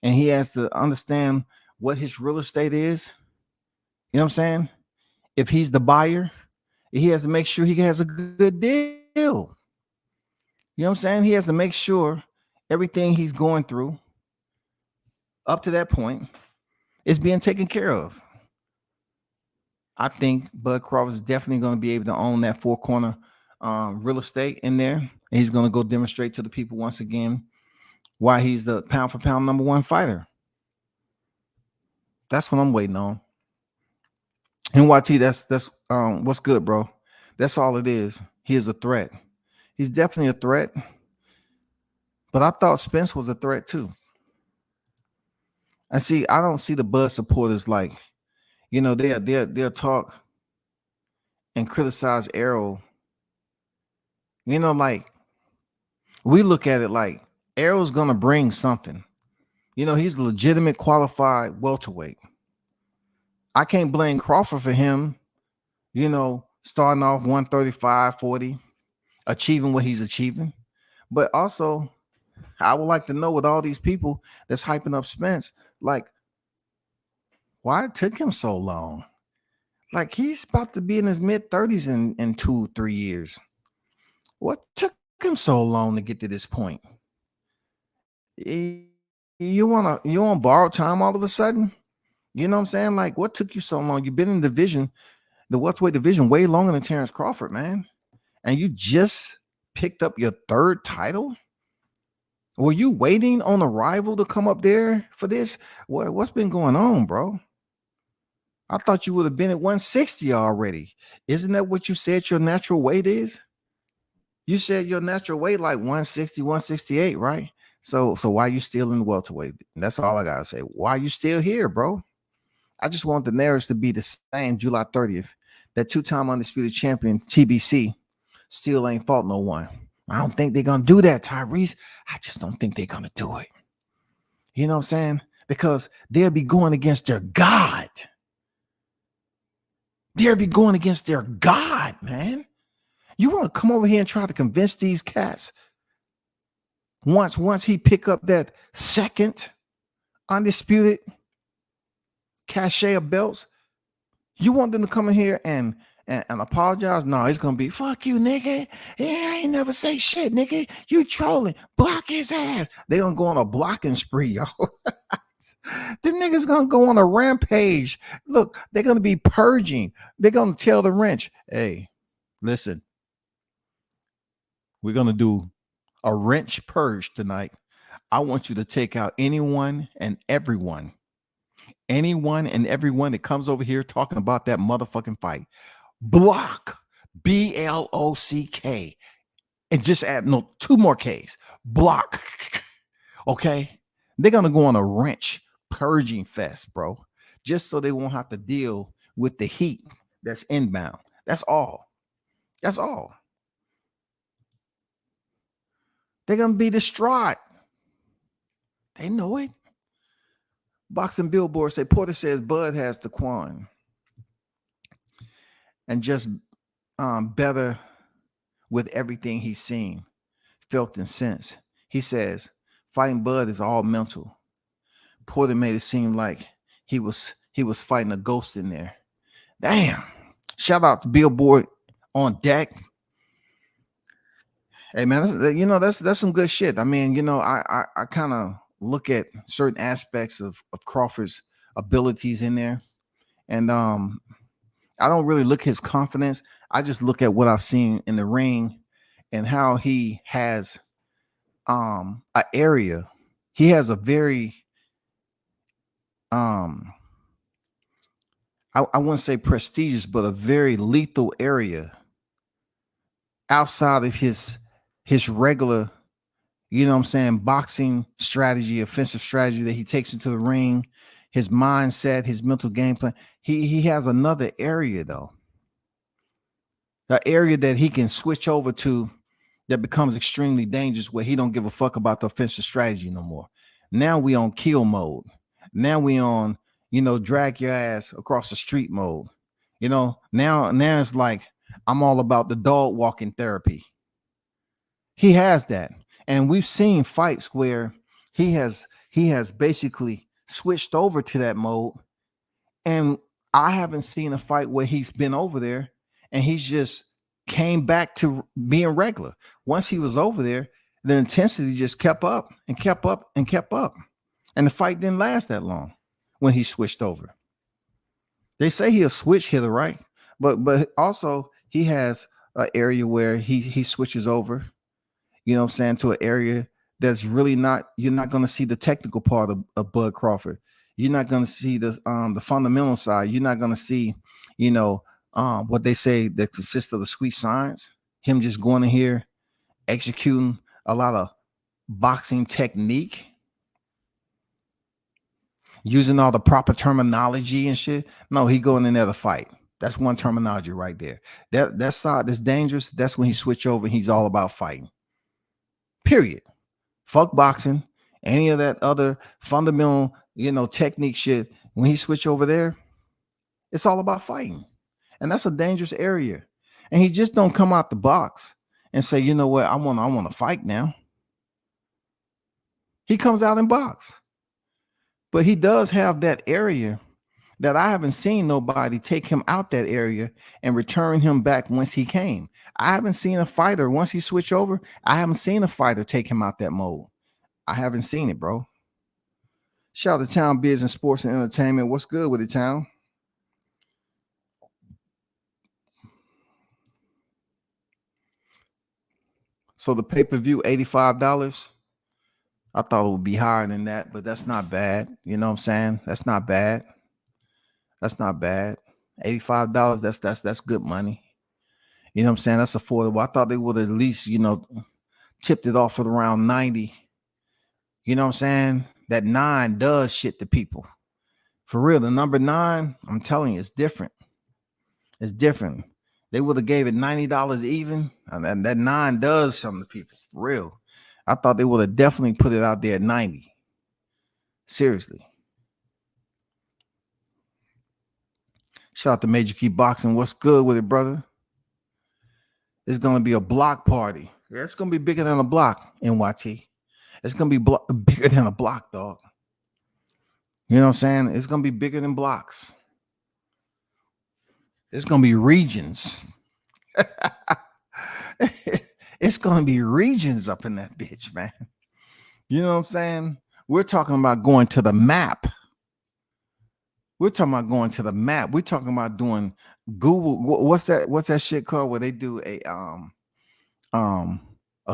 And he has to understand what his real estate is. You know what I'm saying? If he's the buyer, he has to make sure he has a good deal. You know what I'm saying? He has to make sure everything he's going through up to that point is being taken care of. I think Bud Crawford is definitely going to be able to own that four corner real estate in there. And he's going to go demonstrate to the people once again why he's the pound for pound number one fighter. That's what I'm waiting on. NYT, that's what's good, bro. That's all it is. He is a threat. He's definitely a threat. But I thought Spence was a threat too. I don't see the Bud supporters like, they'll talk and criticize Errol. Like, we look at it like Errol's gonna bring something. He's a legitimate qualified welterweight. I can't blame Crawford for him, starting off 135, 40, achieving what he's achieving. But also, I would like to know, with all these people that's hyping up Spence, like, why it took him so long? Like, he's about to be in his mid-30s in 2-3 years. What took him so long to get to this point? You want borrowed time all of a sudden? You know what I'm saying? Like, what took you so long? You've been in the welterweight division way longer than Terrence Crawford, man. And you just picked up your third title? Were you waiting on a rival to come up there for this? What's been going on, bro? I thought you would have been at 160 already. Isn't that what you said your natural weight is? You said your natural weight like 160, 168, right? So why are you still in the welterweight? That's all I gotta say. Why are you still here, bro? I just want the narratives to be the same July 30th. That two-time undisputed champion, TBC, still ain't fought no one. I don't think they're going to do that, Tyrese. I just don't think they're going to do it. You know what I'm saying? Because they'll be going against their God. They'll be going against their God, man. You want to come over here and try to convince these cats once he pick up that second undisputed cachet of belts, you want them to come in here and apologize? No, it's gonna be fuck you, nigga. Yeah, I ain't never say shit, nigga. You trolling, block his ass. They gonna go on a blocking spree, y'all. The niggas gonna go on a rampage. Look, they're gonna be purging. They're gonna tell the wrench, hey, listen, we're gonna do a wrench purge tonight. I want you to take out anyone and everyone that comes over here talking about that motherfucking fight. Block. BLOCK. and just add no 2 more Ks. Block. Okay. They're gonna go on a wrench purging fest, bro. Just so they won't have to deal with the heat that's inbound. That's all. That's all. They're gonna be distraught. They know it. Boxing Billboard say Porter says Bud has the Quan and just better with everything he's seen, felt, and sensed. He says fighting Bud is all mental. Porter made it seem like he was fighting a ghost in there. Damn. Shout out to Billboard on deck. Hey man, that's some good shit. I mean, I kind of look at certain aspects of Crawford's abilities in there, and I don't really look at his confidence. I just look at what I've seen in the ring and how he has an area. He has a very I wouldn't say prestigious, but a very lethal area outside of his regular, boxing strategy, offensive strategy that he takes into the ring, his mindset, his mental game plan. He has another area though. The area that he can switch over to that becomes extremely dangerous where he don't give a fuck about the offensive strategy no more. Now we on kill mode. Now we on, drag your ass across the street mode. Now it's like I'm all about the dog walking therapy. He has that. And we've seen fights where he has basically switched over to that mode. And I haven't seen a fight where he's been over there and he's just came back to being regular. Once he was over there, the intensity just kept up and kept up and kept up. And the fight didn't last that long when he switched over. They say he'll switch hitter, right? But also he has an area where he switches over, to an area that's really not, you're not going to see the technical part of Bud Crawford. You're not going to see the fundamental side. You're not going to see, what they say that consists of the sweet science. Him just going in here, executing a lot of boxing technique, using all the proper terminology and shit. No, he going in there to fight. That's one terminology right there. That side that's dangerous. That's when he switch over. He's all about fighting. Period. Fuck boxing. Any of that other fundamental, technique shit. When he switch over there, it's all about fighting. And that's a dangerous area. And he just don't come out the box and say, you know what, I want to fight now. He comes out and box. But he does have that area that I haven't seen nobody take him out that area and return him back once he came. I haven't seen a fighter, once he switched over, I haven't seen a fighter take him out that mode. I haven't seen it, bro. Shout out to Town Business, Sports, and Entertainment. What's good with it, Town? So the pay-per-view, $85. I thought it would be higher than that, but that's not bad. You know what I'm saying? That's not bad. That's not bad. $85, that's good money. You know what I'm saying? That's affordable. I thought they would at least, tipped it off at around 90. You know what I'm saying? That 9 does shit to people. For real, the number 9, I'm telling you, it's different. It's different. They would have gave it $90 even, and that 9 does something to people. For real. I thought they would have definitely put it out there at 90. Seriously. Shout out to Major Key Boxing. What's good with it, brother? It's going to be a block party. Yeah, it's going to be bigger than a block, NYT. It's going to be bigger than a block, dog. You know what I'm saying? It's going to be bigger than blocks. It's going to be regions. It's going to be regions up in that bitch, man. You know what I'm saying? We're talking about going to the map. We're talking about going to the map. We're talking about doing Google. What's that shit called where they do a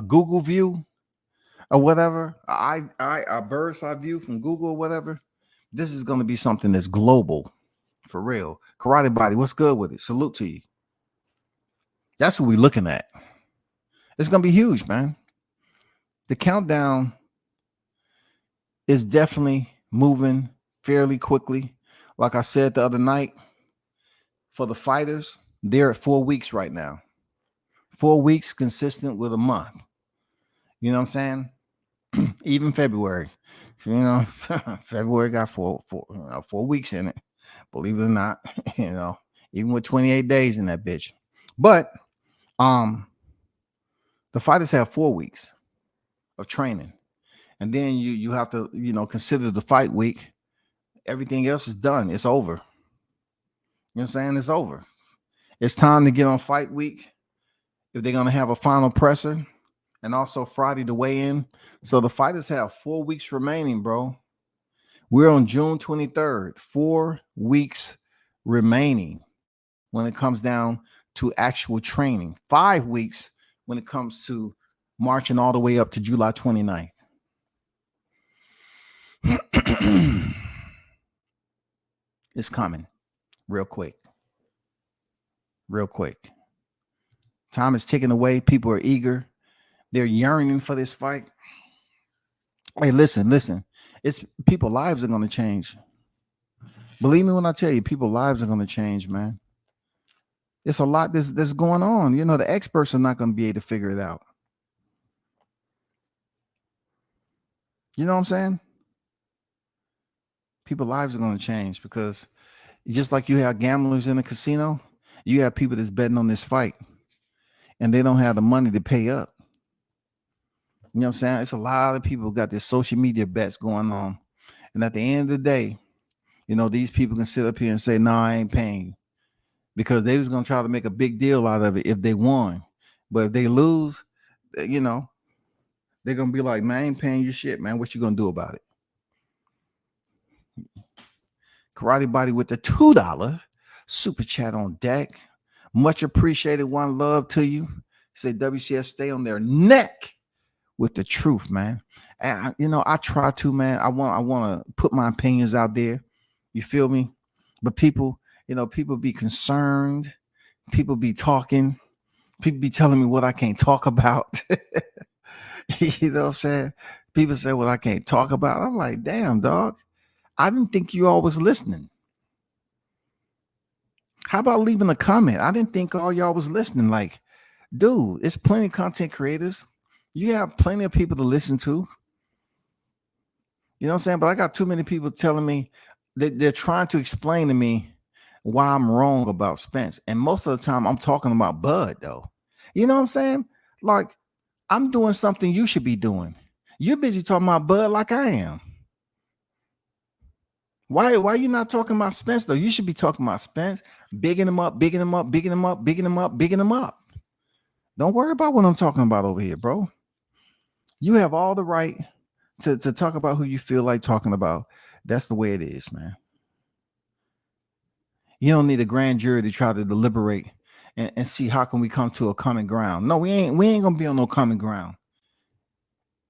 Google view or whatever? A bird's eye view from Google or whatever. This is going to be something that's global, for real. Karate Body, what's good with it? Salute to you. That's what we're looking at. It's gonna be huge, man. The countdown is definitely moving fairly quickly. Like I said the other night, for the fighters, they're at 4 weeks right now. 4 weeks consistent with a month. You know what I'm saying? Even February. You know, February got 4 weeks in it. Believe it or not, you know, even with 28 days in that bitch. But um, the fighters have 4 weeks of training, and then you have to consider the fight week. Everything else is done. It's over. You know what I'm saying? It's over. It's time to get on fight week if they're gonna have a final presser, and also Friday to weigh in. So the fighters have 4 weeks remaining, bro. We're on June 23rd. 4 weeks remaining when it comes down to actual training. 5 weeks when it comes to marching all the way up to July 29th. It's coming real quick. Real quick. Time is ticking away. People are eager. They're yearning for this fight. Hey, listen. It's people's lives are going to change. Believe me when I tell you, people's lives are going to change, man. It's a lot that's going on. You know, the experts are not going to be able to figure it out. You know what I'm saying? People's lives are going to change because just like you have gamblers in a casino, you have people that's betting on this fight and they don't have the money to pay up. You know what I'm saying? It's a lot of people got this social media bets going on. And at the end of the day, you know, these people can sit up here and say, no, I ain't paying, because they was going to try to make a big deal out of it if they won. But if they lose, you know, they're going to be like, man, I ain't paying your shit, man. What you going to do about it? Karate Body with the $2 super chat on deck. Much appreciated. One love to you. Say WCS, stay on their neck with the truth, man. And I try to, man. I want to put my opinions out there. You feel me? But people be concerned. People be talking. People be telling me what I can't talk about. You know what I'm saying? People say, well, I can't talk about. I'm like, damn, dog. I didn't think you all was listening. How about leaving a comment? I didn't think all y'all was listening. Like, dude, it's plenty of content creators. You have plenty of people to listen to. You know what I'm saying? But I got too many people telling me that they're trying to explain to me why I'm wrong about Spence. And most of the time I'm talking about Bud, though. You know what I'm saying? Like, I'm doing something you should be doing. You're busy talking about Bud like I am. Why are you not talking about Spence, though? You should be talking about Spence, bigging him up, bigging him up, bigging him up, bigging him up, bigging him up. Don't worry about what I'm talking about over here, bro. You have all the right to talk about who you feel like talking about. That's the way it is, man. You don't need a grand jury to try to deliberate and see how can we come to a common ground. No, we ain't gonna be on no common ground.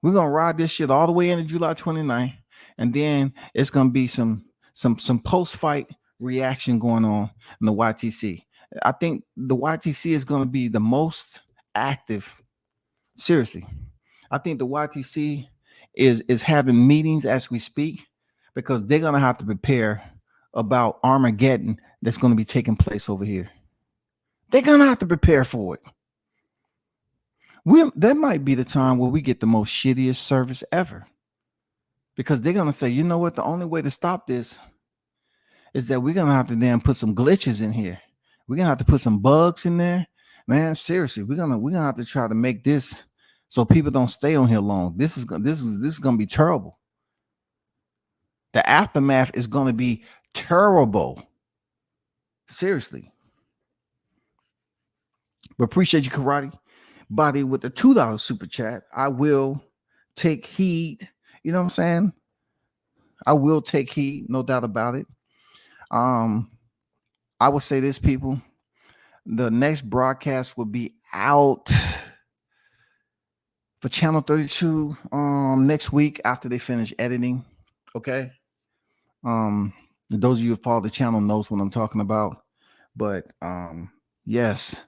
We're gonna ride this shit all the way into July 29th, and then it's gonna be some post-fight reaction going on in the YTC. I think the YTC is gonna be the most active. Seriously, I think the YTC is having meetings as we speak, because they're gonna have to prepare about Armageddon that's going to be taking place over here. They're gonna have to prepare for it. That might be the time where we get the most shittiest service ever, because they're gonna say, you know what, the only way to stop this is that we're gonna have to then put some glitches in here. We're gonna have to put some bugs in there, man. Seriously, we're gonna have to try to make this so people don't stay on here long. This is gonna be terrible. The aftermath is gonna be terrible. Seriously. But appreciate you, Karate Body, with the $2 super chat. I will take heed. You know what I'm saying? I will take heed, no doubt about it. I will say this, people. The next broadcast will be out for Channel 32 next week after they finish editing. Okay. Those of you who follow the channel knows what I'm talking about. But yes,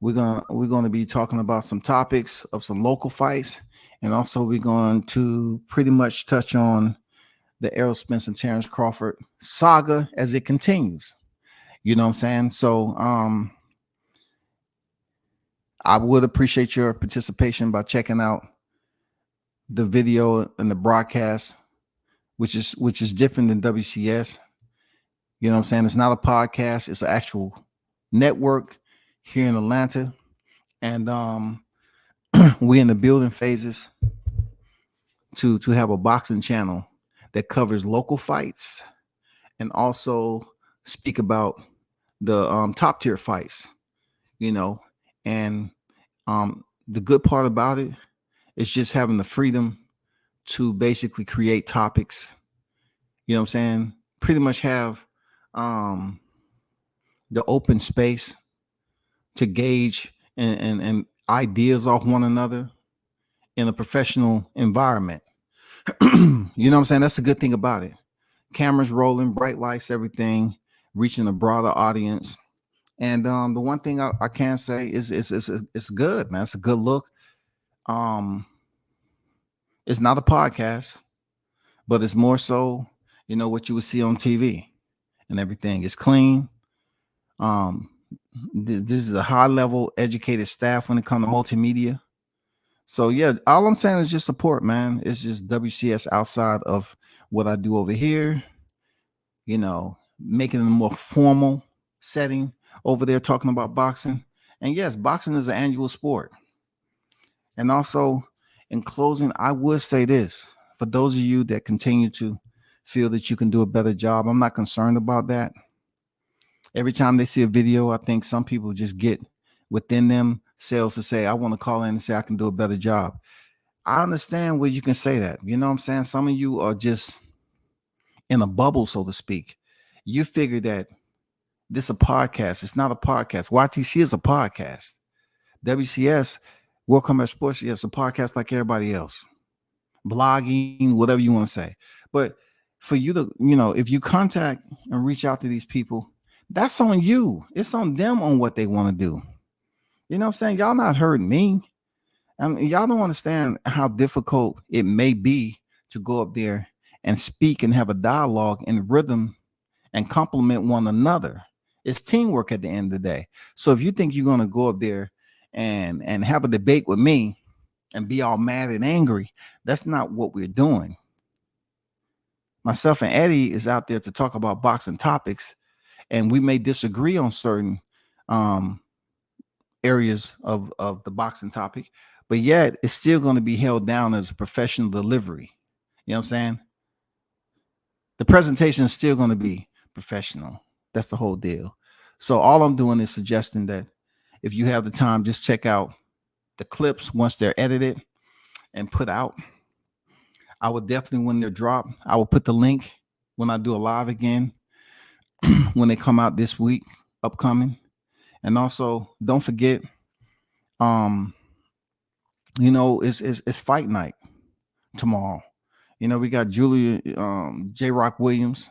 we're gonna be talking about some topics of some local fights, and also we're going to pretty much touch on the Errol Spence and Terrence Crawford saga as it continues. You know what I'm saying? So I would appreciate your participation by checking out the video and the broadcast, which is different than WCS. You know what I'm saying? It's not a podcast, it's an actual network here in Atlanta. And we in the building phases to have a boxing channel that covers local fights and also speak about the top tier fights, you know. And the good part about it is just having the freedom to basically create topics, you know what I'm saying? Pretty much have um the open space to gauge and ideas off one another in a professional environment. You know what I'm saying? That's the good thing about it. Cameras rolling, bright lights, everything, reaching a broader audience. And the one thing I can say is it's good, man. It's a good look. Um, it's not a podcast, but it's more so, what you would see on TV and everything. It's clean. Um, this is a high level educated staff when it comes to multimedia. So yeah, all I'm saying is just support, man. It's just WCS outside of what I do over here, making it a more formal setting over there talking about boxing. And yes, boxing is an annual sport. And also, in closing, I would say this for those of you that continue to feel that you can do a better job, I'm not concerned about that. Every time they see a video, I think some people just get within themselves to say, I want to call in and say I can do a better job. I understand where you can say that. You know what I'm saying? Some of you are just in a bubble, so to speak. You figure that this is a podcast. It's not a podcast. YTC is a podcast. WCS, World Combat Sports, yeah, it's a podcast like everybody else. Blogging, whatever you want to say. But for you to, if you contact and reach out to these people, that's on you. It's on them on what they want to do. You know what I'm saying? Y'all not hurting me. I mean, y'all don't understand how difficult it may be to go up there and speak and have a dialogue in rhythm and compliment one another. It's teamwork at the end of the day. So if you think you're going to go up there and have a debate with me and be all mad and angry, that's not what we're doing. Myself and Eddie is out there to talk about boxing topics, and we may disagree on certain areas of the boxing topic, but yet it's still going to be held down as a professional delivery. You know what I'm saying? The presentation is still going to be professional. That's the whole deal. So all I'm doing is suggesting that if you have the time, just check out the clips once they're edited and put out. I would definitely, when they're dropped, I will put the link when I do a live again, when they come out this week, upcoming. And also don't forget, it's fight night tomorrow. We got Julia J Rock Williams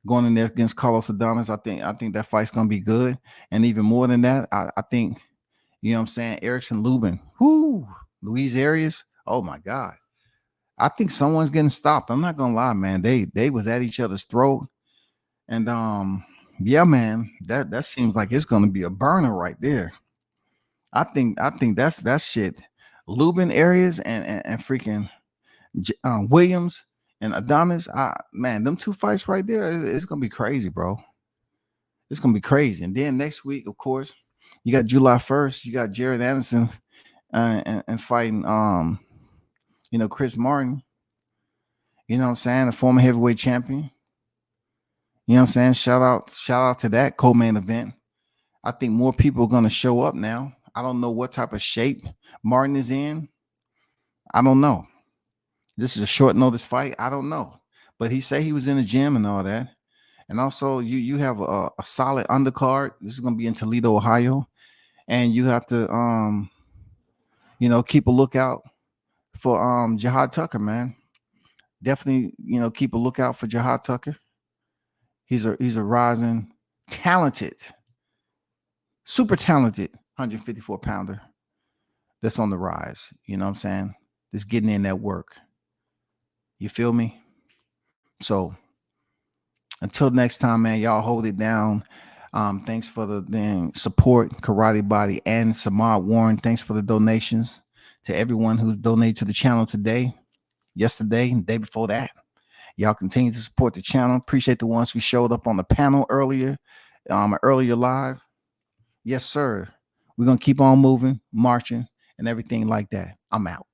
going in there against Carlos Adames. I think that fight's gonna be good. And even more than that, I think, Erickson Lubin, Luis Arias. Oh my God. I think someone's getting stopped. I'm not gonna lie, man. They was at each other's throat. And yeah, man, that seems like it's gonna be a burner right there. I think that's shit. Lubin Arias and freaking Williams and Adames. Man, them two fights right there, it's gonna be crazy, bro. It's gonna be crazy. And then next week, of course, you got July 1st, you got Jared Anderson and fighting Chris Martin. You know what I'm saying? A former heavyweight champion. You know what I'm saying? Shout out to that co-main event. I think more people are gonna show up now. I don't know what type of shape Martin is in. I don't know. This is a short notice fight. I don't know. But he said he was in the gym and all that. And also you have a solid undercard. This is gonna be in Toledo, Ohio. And you have to keep a lookout for Jihad Tucker, man. Definitely, keep a lookout for Jihad Tucker. He's a rising, talented, super talented 154 pounder that's on the rise. You know what I'm saying? Just getting in that work. You feel me? So until next time, man, y'all hold it down. Thanks for the support, Karate Body and Samad Warren. Thanks for the donations to everyone who's donated to the channel today, yesterday, and the day before that. Y'all continue to support the channel. Appreciate the ones who showed up on the panel earlier live. Yes, sir. We're going to keep on moving, marching, and everything like that. I'm out.